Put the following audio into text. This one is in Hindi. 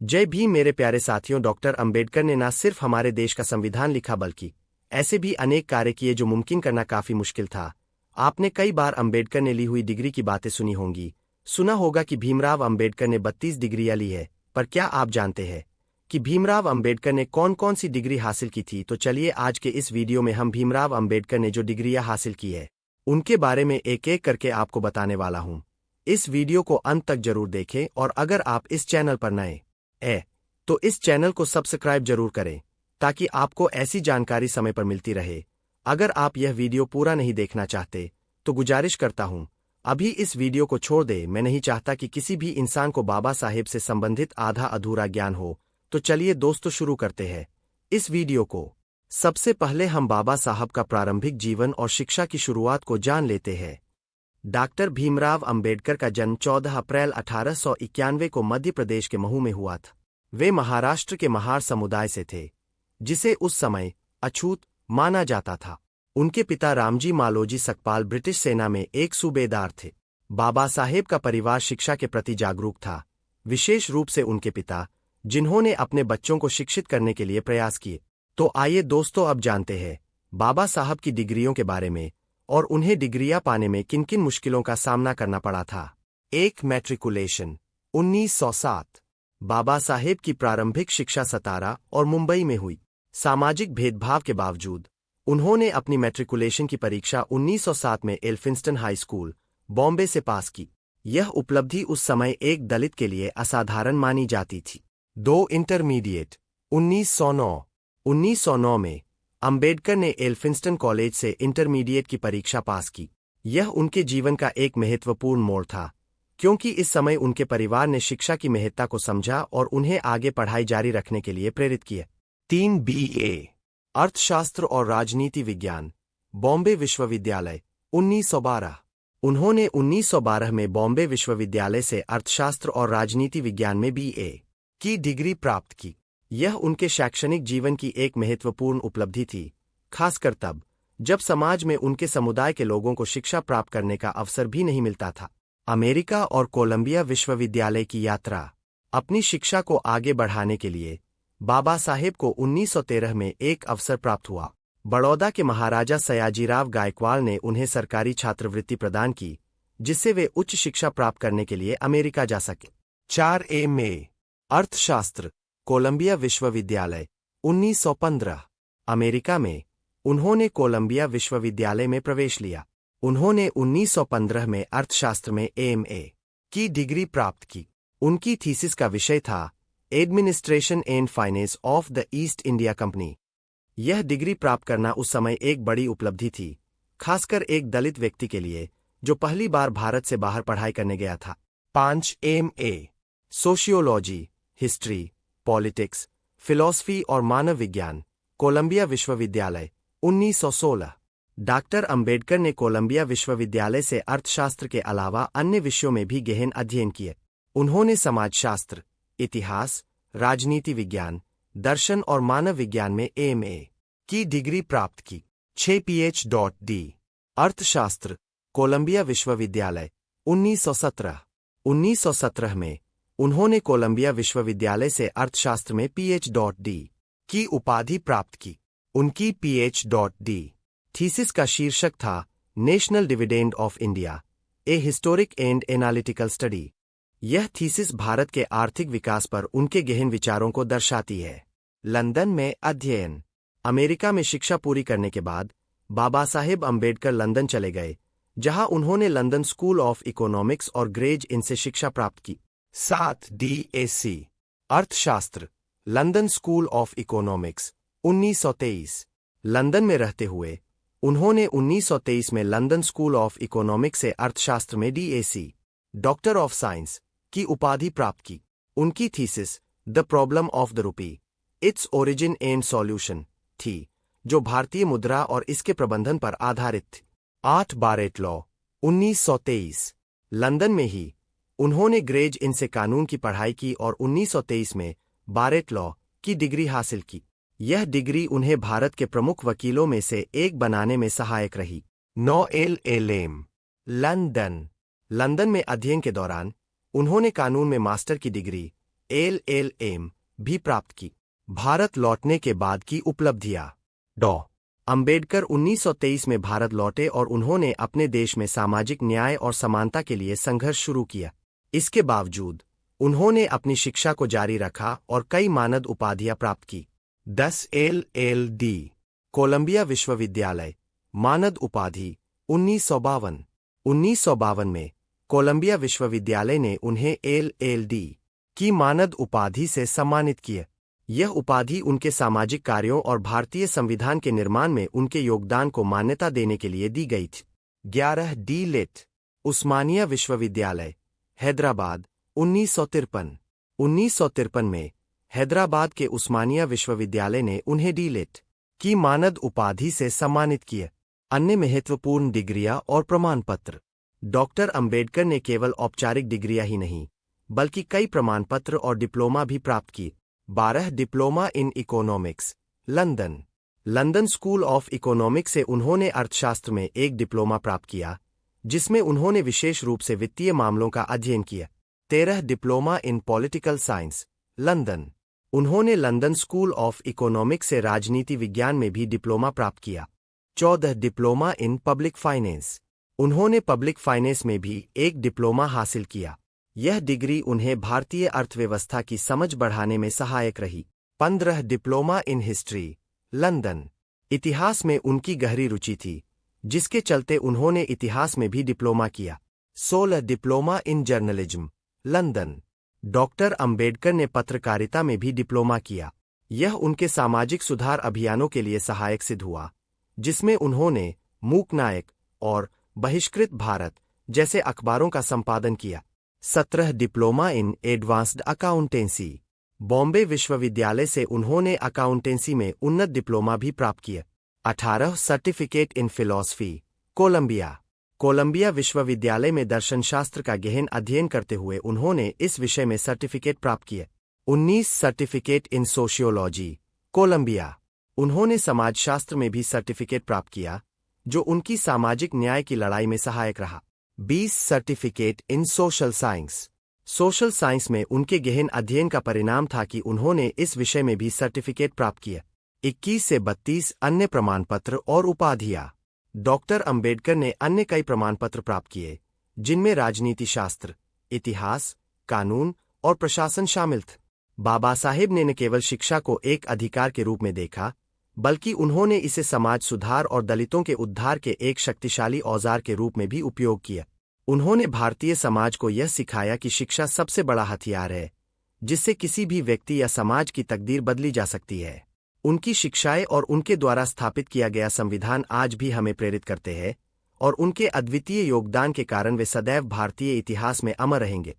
जय भीम मेरे प्यारे साथियों। डॉक्टर अंबेडकर ने न सिर्फ हमारे देश का संविधान लिखा बल्कि ऐसे भी अनेक कार्य किए जो मुमकिन करना काफी मुश्किल था। आपने कई बार अंबेडकर ने ली हुई डिग्री की बातें सुनी होंगी। सुना होगा कि भीमराव अंबेडकर ने 32 डिग्रियां ली है, पर क्या आप जानते हैं कि भीमराव अंबेडकर ने कौन कौन सी डिग्री हासिल की थी? तो चलिए आज के इस वीडियो में हम भीमराव अंबेडकर ने जो डिग्रियां हासिल की है उनके बारे में एक एक करके आपको बताने वाला हूं। इस वीडियो को अंत तक जरूर देखें और अगर आप इस चैनल पर नए तो इस चैनल को सब्सक्राइब जरूर करें ताकि आपको ऐसी जानकारी समय पर मिलती रहे। अगर आप यह वीडियो पूरा नहीं देखना चाहते तो गुजारिश करता हूं अभी इस वीडियो को छोड़ दे। मैं नहीं चाहता कि किसी भी इंसान को बाबा साहेब से संबंधित आधा अधूरा ज्ञान हो। तो चलिए दोस्तों शुरू करते हैं इस वीडियो को। सबसे पहले हम बाबा साहब का प्रारंभिक जीवन और शिक्षा की शुरुआत को जान लेते हैं। डॉक्टर भीमराव अंबेडकर का जन्म 14 अप्रैल 1891 को मध्य प्रदेश के महू में हुआ था। वे महाराष्ट्र के महार समुदाय से थे, जिसे उस समय अछूत माना जाता था। उनके पिता रामजी मालोजी सकपाल ब्रिटिश सेना में एक सूबेदार थे। बाबा साहेब का परिवार शिक्षा के प्रति जागरूक था, विशेष रूप से उनके पिता, जिन्होंने अपने बच्चों को शिक्षित करने के लिए प्रयास किए। तो आइए दोस्तों अब जानते हैं बाबा साहब की डिग्रियों के बारे में और उन्हें डिग्रियां पाने में किन किन मुश्किलों का सामना करना पड़ा था। एक मैट्रिकुलेशन 1907। बाबा साहेब की प्रारंभिक शिक्षा सतारा और मुंबई में हुई। सामाजिक भेदभाव के बावजूद उन्होंने अपनी मैट्रिकुलेशन की परीक्षा 1907 में एल्फिंस्टन हाई स्कूल, बॉम्बे से पास की। यह उपलब्धि उस समय एक दलित के लिए असाधारण मानी जाती थी। 2 इंटरमीडिएट 1909। 1909 में अंबेडकर ने एल्फिंस्टन कॉलेज से इंटरमीडिएट की परीक्षा पास की। यह उनके जीवन का एक महत्वपूर्ण मोड़ था, क्योंकि इस समय उनके परिवार ने शिक्षा की महत्ता को समझा और उन्हें आगे पढ़ाई जारी रखने के लिए प्रेरित किया। 3 BA अर्थशास्त्र और राजनीति विज्ञान, बॉम्बे विश्वविद्यालय 1912। उन्होंने 1912 में बॉम्बे विश्वविद्यालय से अर्थशास्त्र और राजनीति विज्ञान में BA की डिग्री प्राप्त की। यह उनके शैक्षणिक जीवन की एक महत्वपूर्ण उपलब्धि थी, खासकर तब जब समाज में उनके समुदाय के लोगों को शिक्षा प्राप्त करने का अवसर भी नहीं मिलता था। अमेरिका और कोलंबिया विश्वविद्यालय की यात्रा। अपनी शिक्षा को आगे बढ़ाने के लिए बाबा साहेब को 1913 में एक अवसर प्राप्त हुआ। बड़ौदा के महाराजा सयाजीराव गायकवाड़ ने उन्हें सरकारी छात्रवृत्ति प्रदान की, जिससे वे उच्च शिक्षा प्राप्त करने के लिए अमेरिका जा सके। 4 MA अर्थशास्त्र, कोलंबिया विश्वविद्यालय 1915। अमेरिका में उन्होंने कोलंबिया विश्वविद्यालय में प्रवेश लिया। उन्होंने 1915 में अर्थशास्त्र में MA की डिग्री प्राप्त की। उनकी थीसिस का विषय था administration and finance of the east India company. यह डिग्री प्राप्त करना उस समय एक बड़ी उपलब्धि थी, खासकर एक दलित व्यक्ति के लिए जो पहली बार भारत से बाहर पढ़ाई करने गया था। 5 MA sociology, history, politics, philosophy और मानव विज्ञान, कोलंबिया विश्वविद्यालय 1916। डॉक्टर अंबेडकर ने कोलंबिया विश्वविद्यालय से अर्थशास्त्र के अलावा अन्य विषयों में भी गहन अध्ययन किए। उन्होंने समाजशास्त्र, इतिहास, राजनीति विज्ञान, दर्शन और मानव विज्ञान में MA की डिग्री प्राप्त की। 6 PhD अर्थशास्त्र, कोलंबिया विश्वविद्यालय 1917। 1917 में उन्होंने कोलंबिया विश्वविद्यालय से अर्थशास्त्र में PhD की उपाधि प्राप्त की। उनकी PhD थीसिस का शीर्षक था national dividend of India, A historic and analytical study. यह थीसिस भारत के आर्थिक विकास पर उनके गहन विचारों को दर्शाती है। लंदन में अध्ययन। अमेरिका में शिक्षा पूरी करने के बाद बाबा साहेब अंबेडकर लंदन चले गए, जहां उन्होंने लंदन स्कूल ऑफ इकोनॉमिक्स और ग्रेज इन से शिक्षा प्राप्त की। 7 DAC अर्थशास्त्र, London school of economics 1923। London में रहते हुए उन्होंने 1923 में लंदन स्कूल ऑफ इकोनॉमिक्स से अर्थशास्त्र में DAC डॉक्टर ऑफ साइंस की उपाधि प्राप्त की। उनकी thesis the problem of the rupee, its origin and solution थी, जो भारतीय मुद्रा और इसके प्रबंधन पर आधारित थी। 8 बारेट लॉ 1923। लंदन में ही उन्होंने ग्रेज इन से कानून की पढ़ाई की और 1923 में बारेट लॉ की डिग्री हासिल की। यह डिग्री उन्हें भारत के प्रमुख वकीलों में से एक बनाने में सहायक रही। 9 LLM लंदन। लंदन में अध्ययन के दौरान उन्होंने कानून में मास्टर की डिग्री LL.M भी प्राप्त की। भारत लौटने के बाद की उपलब्धियां। डॉ. अंबेडकर 1923 में भारत लौटे और उन्होंने अपने देश में सामाजिक न्याय और समानता के लिए संघर्ष शुरू किया। इसके बावजूद उन्होंने अपनी शिक्षा को जारी रखा और कई मानद उपाधियां प्राप्त की। 10 LL.D कोलंबिया विश्वविद्यालय मानद उपाधि 1952। 1952 में कोलंबिया विश्वविद्यालय ने उन्हें LL.D की मानद उपाधि से सम्मानित किया। यह उपाधि उनके सामाजिक कार्यों और भारतीय संविधान के निर्माण में उनके योगदान को मान्यता देने के लिए दी गई थी। 11 D लिट उस्मानिया विश्वविद्यालय हैदराबाद 1953। 1953 में हैदराबाद के उस्मानिया विश्वविद्यालय ने उन्हें D लिट की मानद उपाधि से सम्मानित किया। अन्य महत्वपूर्ण डिग्रियां और प्रमाण पत्र। डॉक्टर अंबेडकर ने केवल औपचारिक डिग्रियां ही नहीं बल्कि कई प्रमाण पत्र और डिप्लोमा भी प्राप्त किए। 12 diploma in economics London. London school of economics से उन्होंने अर्थशास्त्र में एक डिप्लोमा प्राप्त किया जिसमें उन्होंने विशेष रूप से वित्तीय मामलों का अध्ययन किया। 13 diploma in political science London. उन्होंने लंदन स्कूल ऑफ इकोनॉमिक्स से राजनीति विज्ञान में भी डिप्लोमा प्राप्त किया। 14 डिप्लोमा इन पब्लिक फाइनेंस। उन्होंने पब्लिक फाइनेंस में भी एक डिप्लोमा हासिल किया। यह डिग्री उन्हें भारतीय अर्थव्यवस्था की समझ बढ़ाने में सहायक रही। 15 डिप्लोमा इन हिस्ट्री लंदन। इतिहास में उनकी गहरी रुचि थी जिसके चलते उन्होंने इतिहास में भी डिप्लोमा किया। 16 diploma in journalism London. Doctor Ambedkar ने पत्रकारिता में भी डिप्लोमा किया। यह उनके सामाजिक सुधार अभियानों के लिए सहायक सिद्ध हुआ जिसमें उन्होंने मूक नायक और बहिष्कृत भारत जैसे अखबारों का संपादन किया। 17 diploma in advanced accountancy. Bombay विश्वविद्यालय से उन्होंने अकाउंटेंसी में उन्नत डिप्लोमा भी प्राप्त किया। 18 certificate in philosophy Columbia. Columbia विश्वविद्यालय में दर्शनशास्त्र का गहन अध्ययन करते हुए उन्होंने इस विषय में सर्टिफिकेट प्राप्त किया। 19 सर्टिफिकेट इन सोशियोलॉजी कोलंबिया। उन्होंने समाजशास्त्र में भी सर्टिफिकेट प्राप्त किया जो उनकी सामाजिक न्याय की लड़ाई में सहायक रहा। 20 certificate in social science. Social science में उनके गहन अध्ययन का परिणाम था कि उन्होंने इस विषय में भी सर्टिफिकेट प्राप्त किया। 21 से 32 अन्य प्रमाण पत्र और उपाधियां। डॉक्टर अंबेडकर ने अन्य कई प्रमाण पत्र प्राप्त किए जिनमें राजनीति शास्त्र, इतिहास, कानून और प्रशासन शामिल थे। बाबा साहेब ने न केवल शिक्षा को एक अधिकार के रूप में देखा बल्कि उन्होंने इसे समाज सुधार और दलितों के उद्धार के एक शक्तिशाली औजार के रूप में भी उपयोग किया। उन्होंने भारतीय समाज को यह सिखाया कि शिक्षा सबसे बड़ा हथियार है जिससे किसी भी व्यक्ति या समाज की तकदीर बदली जा सकती है। उनकी शिक्षाएं और उनके द्वारा स्थापित किया गया संविधान आज भी हमें प्रेरित करते हैं और उनके अद्वितीय योगदान के कारण वे सदैव भारतीय इतिहास में अमर रहेंगे।